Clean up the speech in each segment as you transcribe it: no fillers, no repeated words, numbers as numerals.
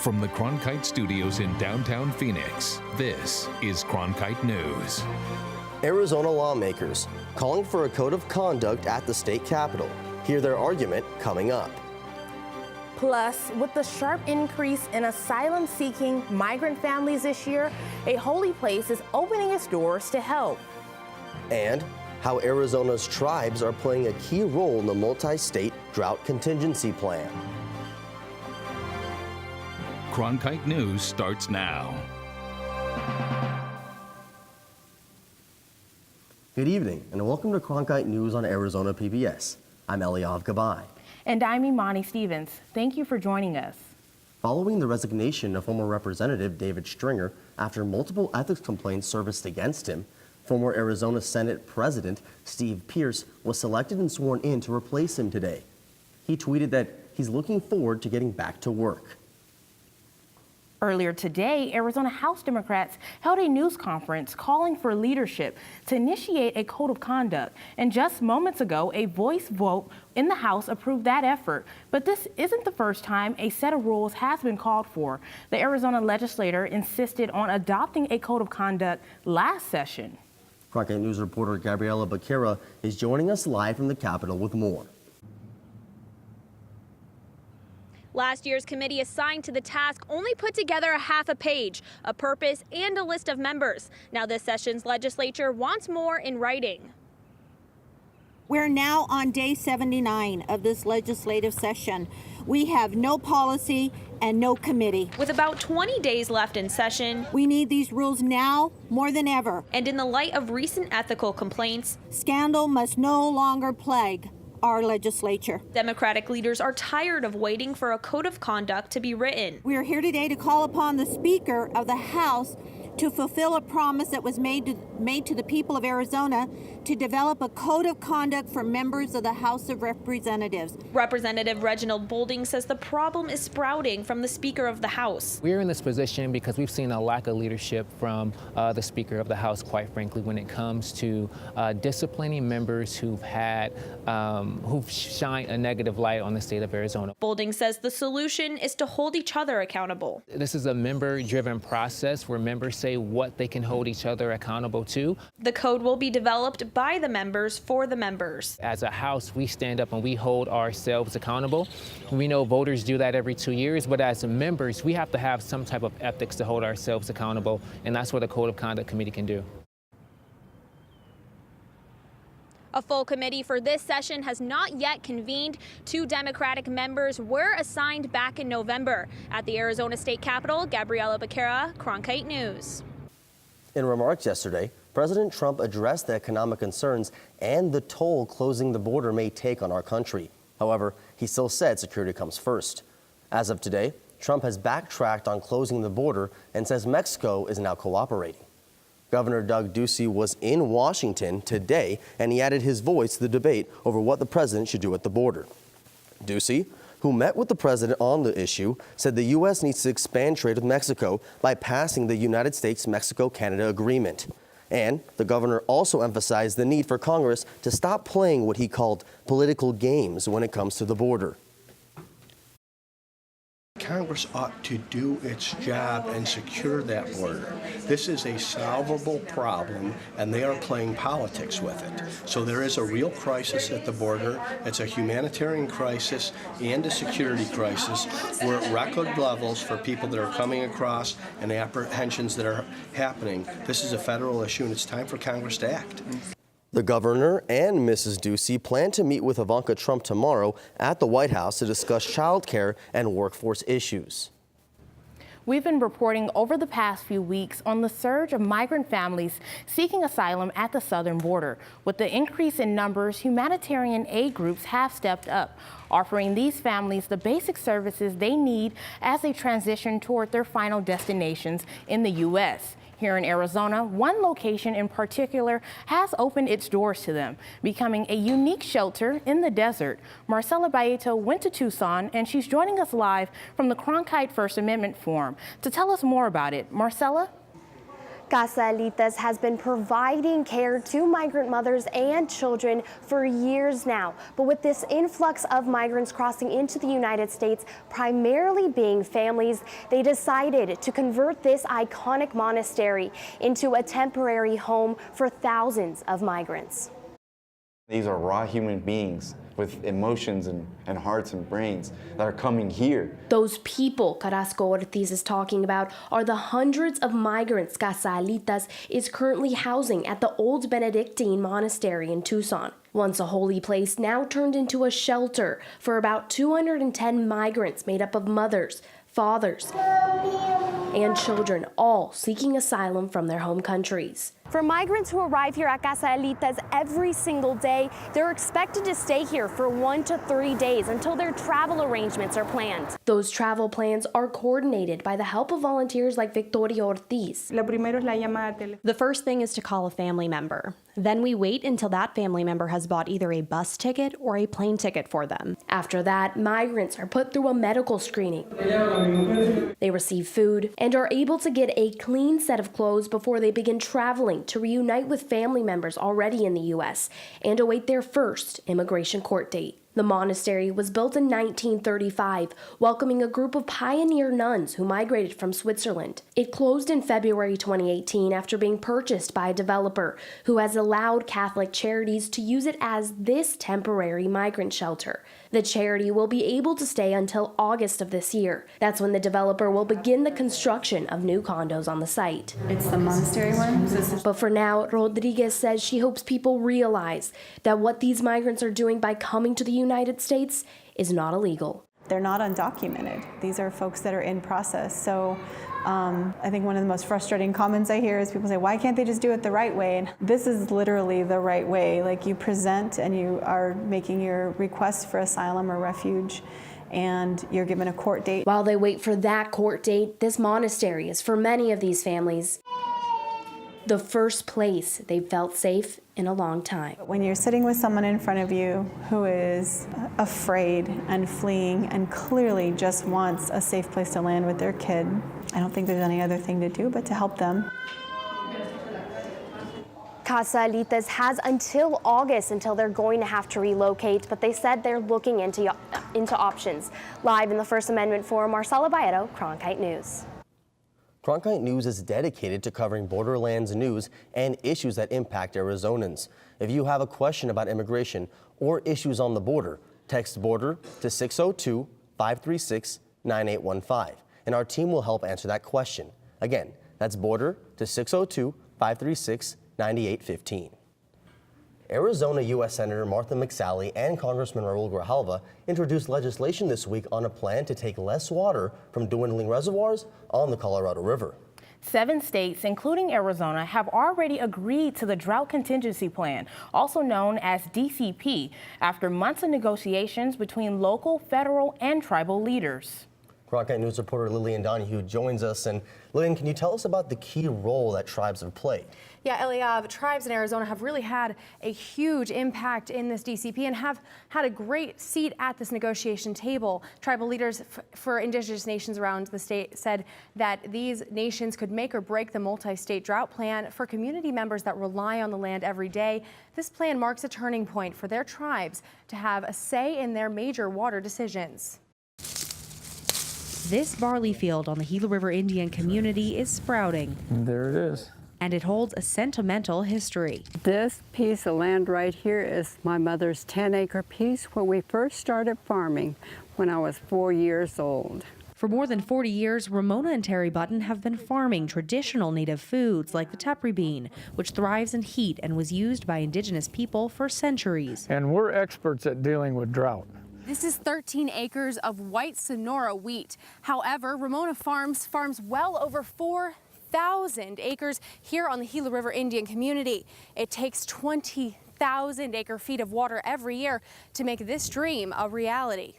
From the Cronkite studios in downtown Phoenix, this is Cronkite News. Arizona lawmakers calling for a code of conduct at the state capitol. Hear their argument coming up. Plus, with the sharp increase in asylum-seeking migrant families this year, a holy place is opening its doors to help. And how Arizona's tribes are playing a key role in the multi-state drought contingency plan. Cronkite News starts now. Good evening and welcome to Cronkite News on Arizona PBS. I'm Eliav Gabay. And I'm Imani Stevens. Thank you for joining us. Following the resignation of former Representative David Stringer after multiple ethics complaints surfaced against him, former Arizona Senate President Steve Pearce was selected and sworn in to replace him today. He tweeted that he's looking forward to getting back to work. Earlier today, Arizona House Democrats held a news conference calling for leadership to initiate a code of conduct. And just moments ago, a voice vote in the House approved that effort. But this isn't the first time a set of rules has been called for. The Arizona legislature insisted on adopting a code of conduct last session. Cronkite News reporter Gabriela Becerra is joining us live from the Capitol with more. Last year's committee assigned to the task only put together a half a page, a purpose, and a list of members. Now this session's legislature wants more in writing. We're now on day 79 of this legislative session. We have no policy and no committee. With about 20 days left in session, we need these rules now more than ever. And in the light of recent ethical complaints, scandal must no longer plague our legislature. Democratic leaders are tired of waiting for a code of conduct to be written. We are here today to call upon the Speaker of the House to fulfill a promise that was made to the people of Arizona to develop a code of conduct for members of the House of Representatives. Representative Reginald Boulding says the problem is sprouting from the Speaker of the House. We're in this position because we've seen a lack of leadership from the Speaker of the House, quite frankly, when it comes to disciplining members who've shined a negative light on the state of Arizona. Boulding says the solution is to hold each other accountable. This is a member-driven process where members say what they can hold each other accountable to. The code will be developed by the members for the members. As a House, we stand up and we hold ourselves accountable. We know voters do that every 2 years, but as members, we have to have some type of ethics to hold ourselves accountable, and that's what a Code of Conduct Committee can do. A full committee for this session has not yet convened. 2 Democratic members were assigned back in November. At the Arizona State Capitol, Gabriela Becerra, Cronkite News. In remarks yesterday, President Trump addressed the economic concerns and the toll closing the border may take on our country. However, he still said security comes first. As of today, Trump has backtracked on closing the border and says Mexico is now cooperating. Governor Doug Ducey was in Washington today, and he added his voice to the debate over what the president should do at the border. Ducey, who met with the president on the issue, said the U.S. needs to expand trade with Mexico by passing the United States-Mexico-Canada Agreement. And the governor also emphasized the need for Congress to stop playing what he called political games when it comes to the border. Congress ought to do its job and secure that border. This is a solvable problem, and they are playing politics with it. So there is a real crisis at the border. It's a humanitarian crisis and a security crisis. We're at record levels for people that are coming across and the apprehensions that are happening. This is a federal issue, and it's time for Congress to act. The governor and Mrs. Ducey plan to meet with Ivanka Trump tomorrow at the White House to discuss child care and workforce issues. We've been reporting over the past few weeks on the surge of migrant families seeking asylum at the southern border. With the increase in numbers, humanitarian aid groups have stepped up, offering these families the basic services they need as they transition toward their final destinations in the U.S. Here in Arizona, one location in particular has opened its doors to them, becoming a unique shelter in the desert. Marcela Baeto went to Tucson, and she's joining us live from the Cronkite First Amendment Forum to tell us more about it. Marcela? Casa Elitas has been providing care to migrant mothers and children for years now. But with this influx of migrants crossing into the United States, primarily being families, they decided to convert this iconic monastery into a temporary home for thousands of migrants. These are raw human beings with emotions and hearts and brains that are coming here. Those people Carrasco Ortiz is talking about are the hundreds of migrants Casa Elitas is currently housing at the old Benedictine monastery in Tucson. Once a holy place, now turned into a shelter for about 210 migrants made up of mothers, fathers, and children, all seeking asylum from their home countries. For migrants who arrive here at Casa Elitas every single day, they're expected to stay here for 1 to 3 days until their travel arrangements are planned. Those travel plans are coordinated by the help of volunteers like Victoria Ortiz. The first thing is to call a family member. Then we wait until that family member has bought either a bus ticket or a plane ticket for them. After that, migrants are put through a medical screening. They receive food and are able to get a clean set of clothes before they begin traveling to reunite with family members already in the U.S. and await their first immigration court date. The monastery was built in 1935, welcoming a group of pioneer nuns who migrated from Switzerland. It closed in February 2018 after being purchased by a developer who has allowed Catholic Charities to use it as this temporary migrant shelter. The charity will be able to stay until August of this year. That's when the developer will begin the construction of new condos on the site. It's the monastery one? But for now, Rodriguez says she hopes people realize that what these migrants are doing by coming to the United States is not illegal. They're not undocumented. These are folks that are in process. So I think one of the most frustrating comments I hear is people say, why can't they just do it the right way? And this is literally the right way. Like, you present and you are making your request for asylum or refuge, and you're given a court date. While they wait for that court date, this monastery is for many of these families the first place they've felt safe in a long time. When you're sitting with someone in front of you who is afraid and fleeing and clearly just wants a safe place to land with their kid, I don't think there's any other thing to do but to help them. Casa Elitas has until August until they're going to have to relocate, but they said they're looking into options. Live in the First Amendment Forum, Marcela Baedo, Cronkite News. Cronkite News is dedicated to covering borderlands news and issues that impact Arizonans. If you have a question about immigration or issues on the border, text BORDER to 602-536-9815, and our team will help answer that question. Again, that's BORDER to 602-536-9815. Arizona U.S. Senator Martha McSally and Congressman Raul Grijalva introduced legislation this week on a plan to take less water from dwindling reservoirs on the Colorado River. 7 states, including Arizona, have already agreed to the Drought Contingency Plan, also known as DCP, after months of negotiations between local, federal, and tribal leaders. Cronkite News reporter Lillian Donahue joins us. And Lillian, can you tell us about the key role that tribes have played? Yeah, Eliav, tribes in Arizona have really had a huge impact in this DCP and have had a great seat at this negotiation table. Tribal leaders for indigenous nations around the state said that these nations could make or break the multi-state drought plan for community members that rely on the land every day. This plan marks a turning point for their tribes to have a say in their major water decisions. This barley field on the Gila River Indian community is sprouting. There it is. And it holds a sentimental history. This piece of land right here is my mother's 10-acre piece where we first started farming when I was 4 years old. For more than 40 years, Ramona and Terry Button have been farming traditional native foods like the tepary bean, which thrives in heat and was used by indigenous people for centuries. And we're experts at dealing with drought. This is 13 acres of white Sonora wheat. However, Ramona farms well over 4,000 acres here on the Gila River Indian community. It takes 20,000 acre-feet of water every year to make this dream a reality.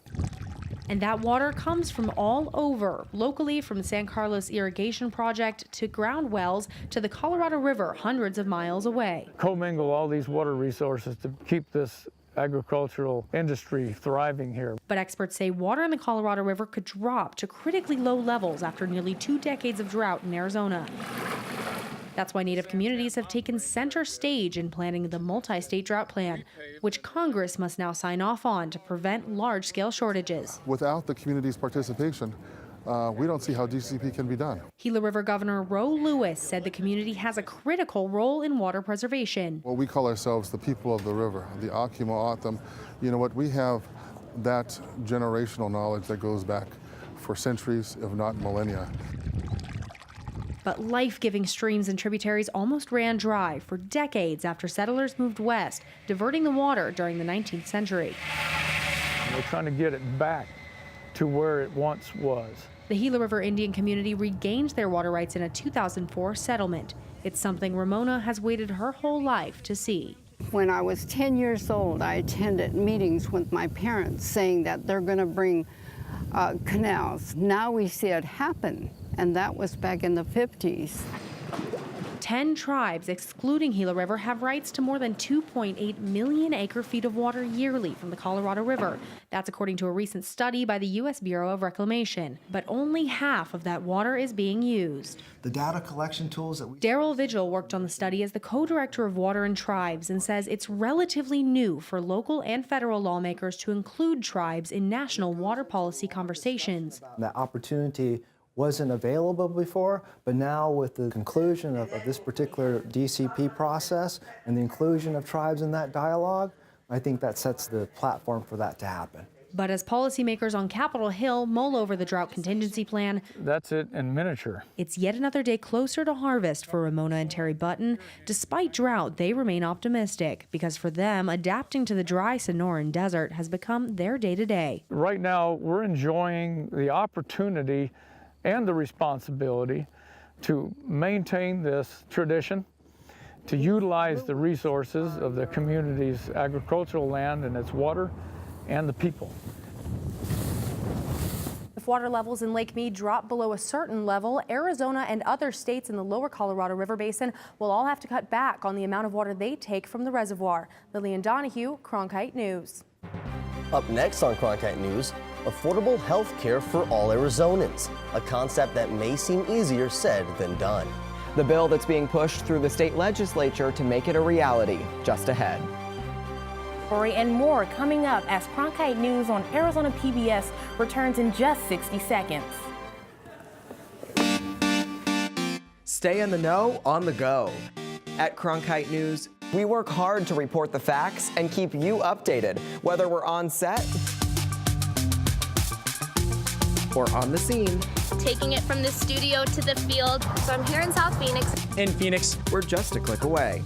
And that water comes from all over, locally from the San Carlos Irrigation Project to ground wells to the Colorado River hundreds of miles away. Commingle all these water resources to keep this agricultural industry thriving here. But experts say water in the Colorado River could drop to critically low levels after nearly 2 decades of drought in Arizona. That's why Native communities have taken center stage in planning the multi-state drought plan, which Congress must now sign off on to prevent large-scale shortages. Without the community's participation, we don't see how DCP can be done. Gila River Governor Roe Lewis said the community has a critical role in water preservation. Well, we call ourselves the people of the river, the Akima Atam. You know what, we have that generational knowledge that goes back for centuries, if not millennia. But life-giving streams and tributaries almost ran dry for decades after settlers moved west, diverting the water during the 19th century. We're trying to get it back to where it once was. The Gila River Indian community regained their water rights in a 2004 settlement. It's something Ramona has waited her whole life to see. When I was 10 years old, I attended meetings with my parents saying that they're going to bring canals. Now we see it happen, and that was back in the 50s. 10 tribes, excluding Gila River, have rights to more than 2.8 million acre-feet of water yearly from the Colorado River. That's according to a recent study by the U.S. Bureau of Reclamation. But only half of that water is being used. The data collection tools that we... Daryl Vigil worked on the study as the co-director of Water and Tribes and says it's relatively new for local and federal lawmakers to include tribes in national water policy conversations. That opportunity wasn't available before, but now with the conclusion of this particular DCP process and the inclusion of tribes in that dialogue, I think that sets the platform for that to happen. But as policymakers on Capitol Hill mull over the drought contingency plan, that's it in miniature. It's yet another day closer to harvest for Ramona and Terry Button. Despite drought, they remain optimistic because for them, adapting to the dry Sonoran desert has become their day-to-day. Right now, we're enjoying the opportunity and the responsibility to maintain this tradition, to utilize the resources of the community's agricultural land and its water and the people. If water levels in Lake Mead drop below a certain level, Arizona and other states in the lower Colorado River Basin will all have to cut back on the amount of water they take from the reservoir. Lillian Donahue, Cronkite News. Up next on Cronkite News, affordable health care for all Arizonans, a concept that may seem easier said than done. The bill that's being pushed through the state legislature to make it a reality, just ahead. Story and more coming up as Cronkite News on Arizona PBS returns in just 60 seconds. Stay in the know on the go. At Cronkite News, we work hard to report the facts and keep you updated, whether we're on set or on the scene. Taking it from the studio to the field. So I'm here in South Phoenix. In Phoenix, we're just a click away.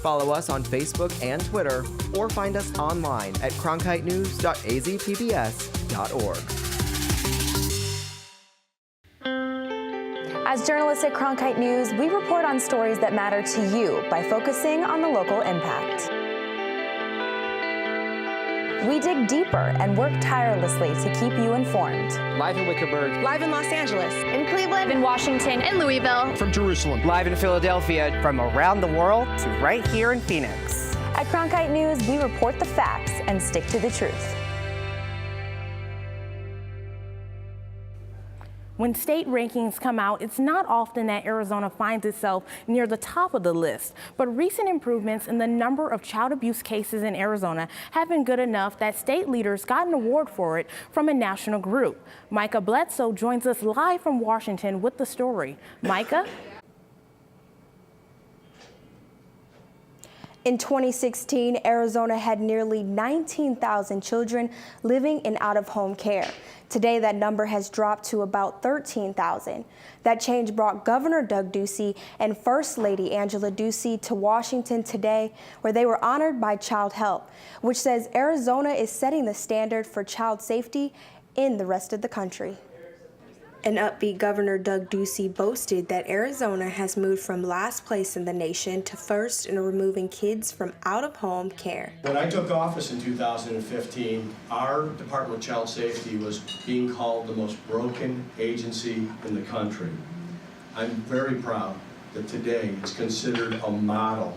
Follow us on Facebook and Twitter, or find us online at cronkitenews.azpbs.org. As journalists at Cronkite News, we report on stories that matter to you by focusing on the local impact. We dig deeper and work tirelessly to keep you informed. Live in Wickenburg. Live in Los Angeles. In Cleveland, in Washington, in Louisville. From Jerusalem. Live in Philadelphia. From around the world to right here in Phoenix. At Cronkite News, we report the facts and stick to the truth. When state rankings come out, it's not often that Arizona finds itself near the top of the list. But recent improvements in the number of child abuse cases in Arizona have been good enough that state leaders got an award for it from a national group. Micah Bledsoe joins us live from Washington with the story. Micah? In 2016, Arizona had nearly 19,000 children living in out-of-home care. Today, that number has dropped to about 13,000. That change brought Governor Doug Ducey and First Lady Angela Ducey to Washington today, where they were honored by Child Help, which says Arizona is setting the standard for child safety in the rest of the country. An upbeat Governor Doug Ducey boasted that Arizona has moved from last place in the nation to first in removing kids from out-of-home care. When I took office in 2015, our Department of Child Safety was being called the most broken agency in the country. I'm very proud that today it's considered a model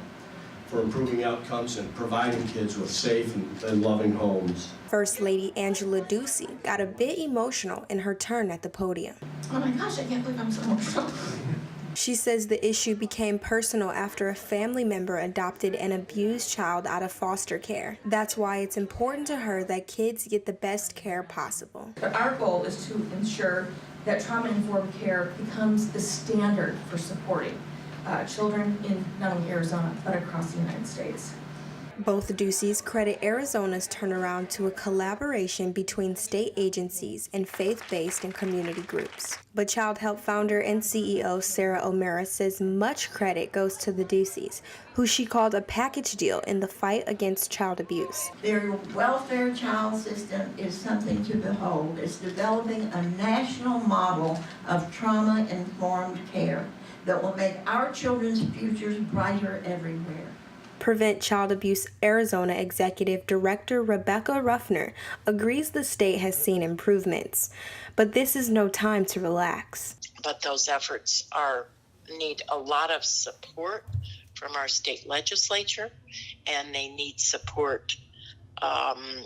for improving outcomes and providing kids with safe and loving homes. First Lady Angela Ducey got a bit emotional in her turn at the podium. Oh my gosh, I can't believe I'm so emotional. She says the issue became personal after a family member adopted an abused child out of foster care. That's why it's important to her that kids get the best care possible. Our goal is to ensure that trauma-informed care becomes the standard for supporting children in not only Arizona, but across the United States. Both Duceys credit Arizona's turnaround to a collaboration between state agencies and faith-based and community groups. But Child Help founder and CEO Sarah O'Mara says much credit goes to the Duceys, who she called a package deal in the fight against child abuse. Their welfare child system is something to behold. It's developing a national model of trauma-informed care that will make our children's futures brighter everywhere. Prevent Child Abuse Arizona Executive Director Rebecca Ruffner agrees the state has seen improvements, but this is no time to relax. But those efforts need a lot of support from our state legislature, and they need support,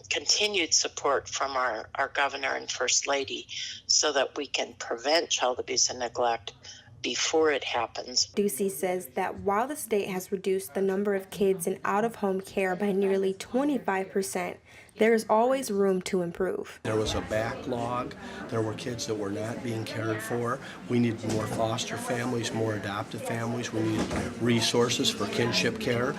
continued support from our governor and first lady, so that we can prevent child abuse and neglect before it happens. Ducey says that while the state has reduced the number of kids in out-of-home care by nearly 25%, there is always room to improve. There was a backlog. There were kids that were not being cared for. We need more foster families, more adoptive families. We need resources for kinship care.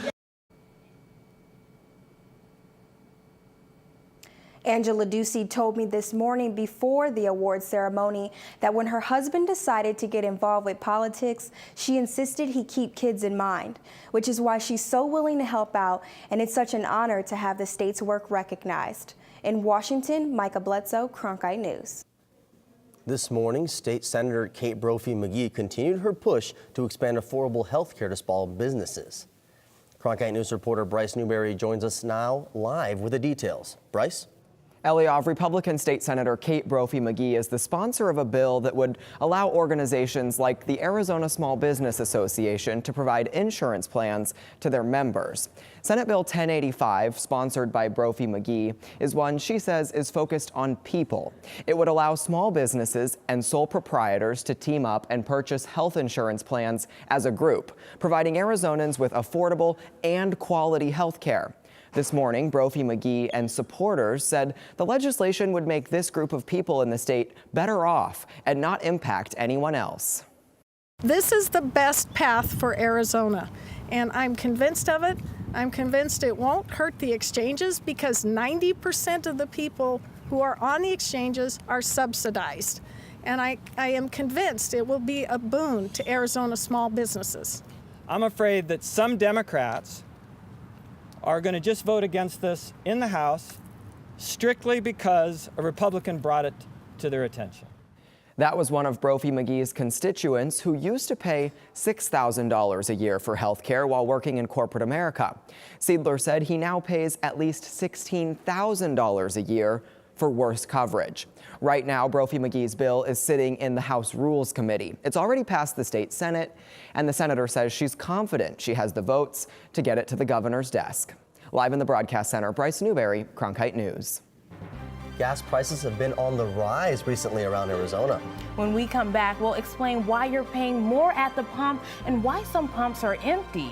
Angela Ducey told me this morning before the award ceremony that when her husband decided to get involved with politics, she insisted he keep kids in mind, which is why she's so willing to help out, and it's such an honor to have the state's work recognized. In Washington, Micah Bledsoe, Cronkite News. This morning, State Senator Kate Brophy-McGee continued her push to expand affordable health care to small businesses. Cronkite News reporter Bryce Newberry joins us now live with the details. Bryce? Eliav, Republican State Senator Kate Brophy-McGee is the sponsor of a bill that would allow organizations like the Arizona Small Business Association to provide insurance plans to their members. Senate Bill 1085, sponsored by Brophy-McGee, is one she says is focused on people. It would allow small businesses and sole proprietors to team up and purchase health insurance plans as a group, providing Arizonans with affordable and quality health care. This morning, Brophy-McGee and supporters said the legislation would make this group of people in the state better off and not impact anyone else. This is the best path for Arizona, and I'm convinced of it. I'm convinced it won't hurt the exchanges because 90% of the people who are on the exchanges are subsidized. And I am convinced it will be a boon to Arizona small businesses. I'm afraid that some Democrats are going to just vote against this in the House strictly because a Republican brought it to their attention. That was one of Brophy-McGee's constituents who used to pay $6,000 a year for health care while working in corporate America. Seidler said he now pays at least $16,000 a year for worse coverage. Right now, Brophy-McGee's bill is sitting in the House Rules Committee. It's already passed the state Senate, and the senator says she's confident she has the votes to get it to the governor's desk. Live in the broadcast center, Bryce Newberry, Cronkite News. Gas prices have been on the rise recently around Arizona. When we come back, we'll explain why you're paying more at the pump and why some pumps are empty.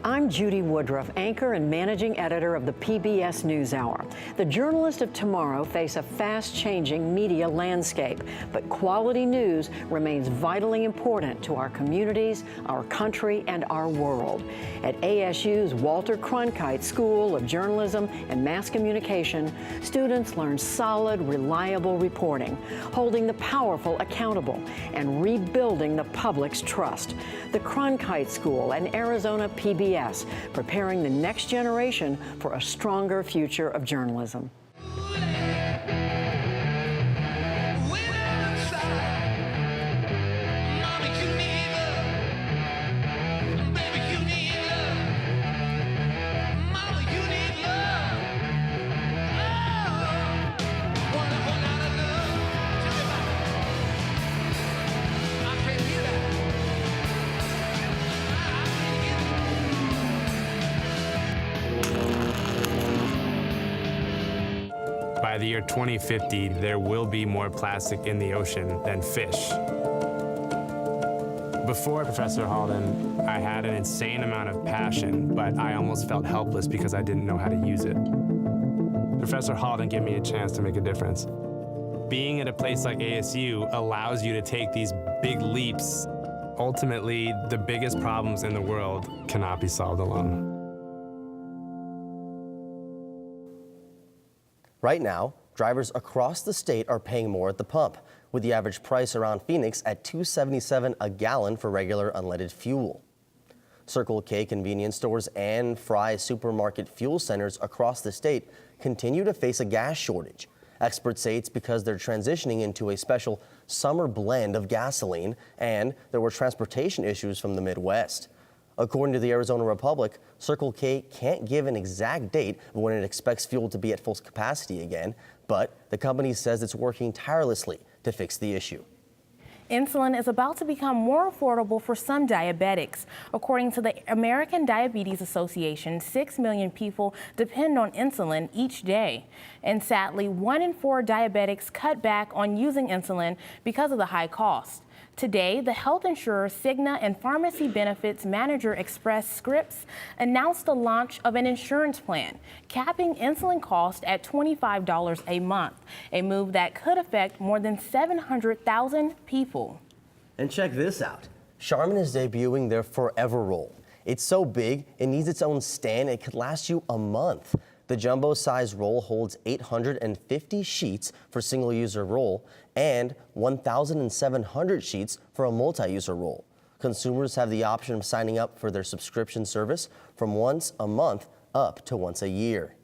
I'm Judy Woodruff, anchor and managing editor of the PBS NewsHour. The journalists of tomorrow face a fast-changing media landscape, but quality news remains vitally important to our communities, our country, and our world. At ASU's Walter Cronkite School of Journalism and Mass Communication, students learn solid, reliable reporting, holding the powerful accountable, and rebuilding the public's trust. The Cronkite School and Arizona PBS, preparing the next generation for a stronger future of journalism. By the year 2050, there will be more plastic in the ocean than fish. Before Professor Halden, I had an insane amount of passion, but I almost felt helpless because I didn't know how to use it. Professor Halden gave me a chance to make a difference. Being at a place like ASU allows you to take these big leaps. Ultimately, the biggest problems in the world cannot be solved alone. Right now, drivers across the state are paying more at the pump, with the average price around Phoenix at $2.77 a gallon for regular unleaded fuel. Circle K convenience stores and Fry's supermarket fuel centers across the state continue to face a gas shortage. Experts say it's because they're transitioning into a special summer blend of gasoline, and there were transportation issues from the Midwest. According to the Arizona Republic, Circle K can't give an exact date of when it expects fuel to be at full capacity again, but the company says it's working tirelessly to fix the issue. Insulin is about to become more affordable for some diabetics. According to the American Diabetes Association, 6 million people depend on insulin each day. And sadly, 1 in 4 diabetics cut back on using insulin because of the high cost. Today, the health insurer Cigna and pharmacy benefits manager Express Scripts announced the launch of an insurance plan, capping insulin cost at $25 a month, a move that could affect more than 700,000 people. And check this out. Charmin is debuting their Forever Roll. It's so big, it needs its own stand. It could last you a month. The jumbo-size roll holds 850 sheets for single-user roll and 1,700 sheets for a multi-user roll. Consumers have the option of signing up for their subscription service from once a month up to once a year.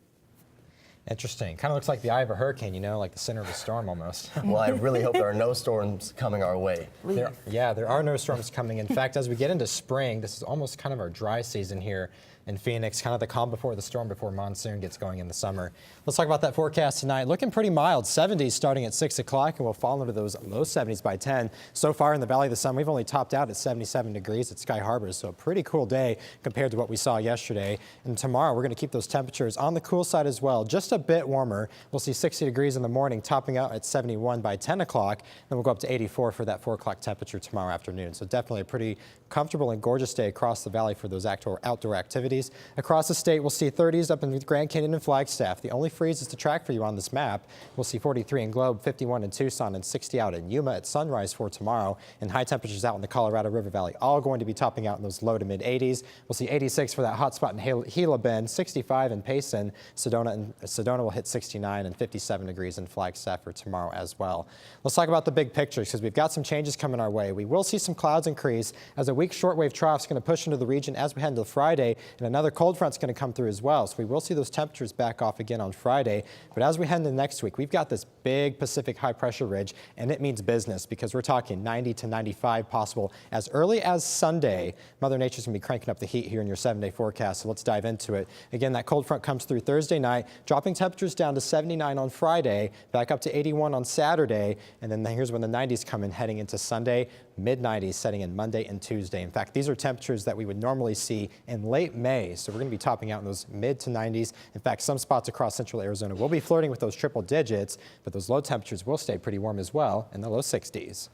Interesting. Kind of looks like the eye of a hurricane, you know, like the center of a storm almost. Well, I really hope there are no storms coming our way. There are no storms coming. In fact, as we get into spring, this is almost kind of our dry season here in Phoenix, kind of the calm before the storm, before monsoon gets going in the summer. Let's talk about that forecast tonight. Looking pretty mild, 70s starting at 6 o'clock, and we'll fall into those low 70s by 10. So far in the Valley of the Sun, we've only topped out at 77 degrees at Sky Harbor, so a pretty cool day compared to what we saw yesterday. And tomorrow, we're going to keep those temperatures on the cool side as well, just a bit warmer. We'll see 60 degrees in the morning, topping out at 71 by 10 o'clock. Then we'll go up to 84 for that 4 o'clock temperature tomorrow afternoon. So definitely a pretty comfortable and gorgeous day across the valley for those outdoor activities. Across the state, we'll see 30s up in Grand Canyon and Flagstaff. The only freezes to track for you on this map. We'll see 43 in Globe, 51 in Tucson, and 60 out in Yuma at sunrise for tomorrow. And high temperatures out in the Colorado River Valley, all going to be topping out in those low to mid 80s. We'll see 86 for that hot spot in Gila Bend, 65 in Payson. Sedona will hit 69 and 57 degrees in Flagstaff for tomorrow as well. Let's talk about the big picture because we've got some changes coming our way. We will see some clouds increase as a weak shortwave trough is going to push into the region as we head into Friday, and another cold front's going to come through as well. So we will see those temperatures back off again on Friday. But as we head into next week, we've got this big Pacific high pressure ridge, and it means business because we're talking 90 to 95 possible as early as Sunday. Mother Nature's going to be cranking up the heat here in your 7-day forecast, so let's dive into it. Again, that cold front comes through Thursday night, dropping temperatures down to 79 on Friday, back up to 81 on Saturday, and then here's when the 90s come in heading into Sunday, mid-90s setting in Monday and Tuesday. In fact, these are temperatures that we would normally see in late May, so we're going to be topping out in those mid to 90s. In fact, some spots across central Arizona will be flirting with those triple digits, but those low temperatures will stay pretty warm as well in the low 60s.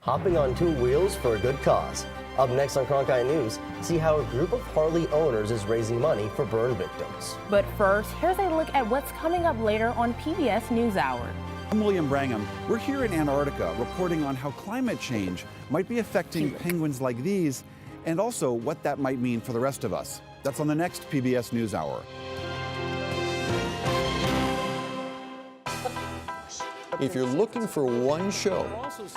Hopping on 2 wheels for a good cause. Up next on Cronkite News, see how a group of Harley owners is raising money for burn victims. But first, here's a look at what's coming up later on PBS NewsHour. I'm William Brangham. We're here in Antarctica reporting on how climate change might be affecting penguins like these and also what that might mean for the rest of us. That's on the next PBS NewsHour. If you're looking for one show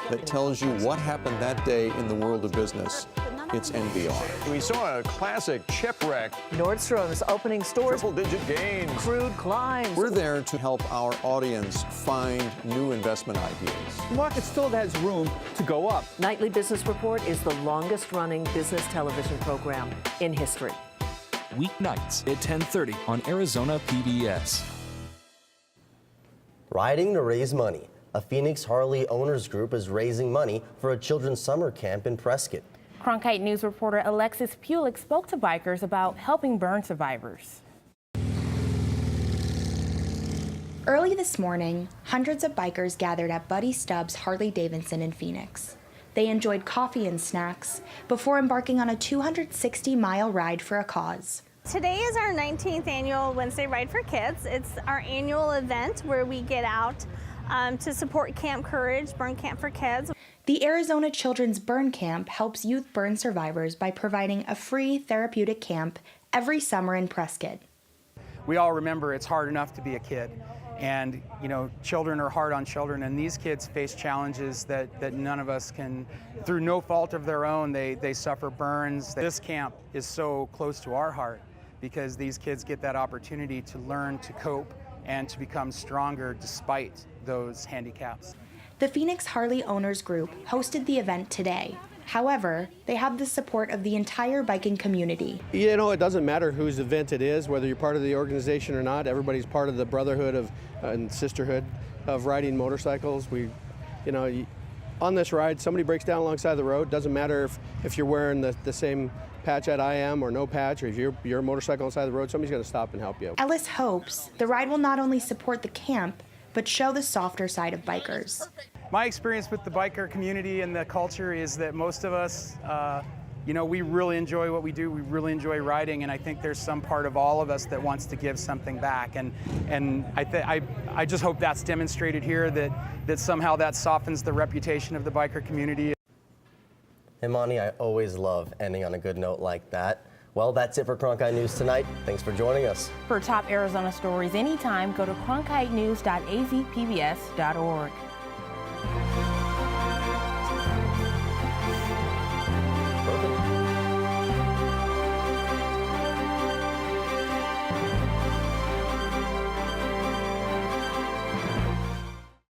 that tells you what happened that day in the world of business, it's NBR. We saw a classic shipwreck. Nordstrom's opening stores. Triple-digit gains. Crude climbs. We're there to help our audience find new investment ideas. The market still has room to go up. Nightly Business Report is the longest-running business television program in history. Weeknights at 10:30 on Arizona PBS. Riding to raise money. A Phoenix Harley owners group is raising money for a children's summer camp in Prescott. Cronkite News reporter Alexis Pulick spoke to bikers about helping burn survivors. Early this morning, hundreds of bikers gathered at Buddy Stubbs' Harley-Davidson in Phoenix. They enjoyed coffee and snacks before embarking on a 260-mile ride for a cause. Today is our 19th annual Wednesday Ride for Kids. It's our annual event where we get out to support Camp Courage, Burn Camp for Kids. The Arizona Children's Burn Camp helps youth burn survivors by providing a free therapeutic camp every summer in Prescott. We all remember it's hard enough to be a kid. And, children are hard on children, and these kids face challenges that none of us can, through no fault of their own, they suffer burns. This camp is so close to our heart because these kids get that opportunity to learn to cope and to become stronger despite those handicaps. The Phoenix Harley Owners Group hosted the event today. However, they have the support of the entire biking community. It doesn't matter whose event it is, whether you're part of the organization or not. Everybody's part of the brotherhood and sisterhood of riding motorcycles. On this ride, somebody breaks down alongside the road. Doesn't matter if you're wearing the same patch that I am or no patch, or if you're a motorcycle on the side of the road, somebody's going to stop and help you. Ellis hopes the ride will not only support the camp, but show the softer side of bikers. My experience with the biker community and the culture is that most of us, we really enjoy what we do. We really enjoy riding, and I think there's some part of all of us that wants to give something back. And I just hope that's demonstrated here, that somehow that softens the reputation of the biker community. Hey, Monty, I always love ending on a good note like that. Well, that's it for Cronkite News tonight. Thanks for joining us. For top Arizona stories anytime, go to cronkitenews.azpbs.org.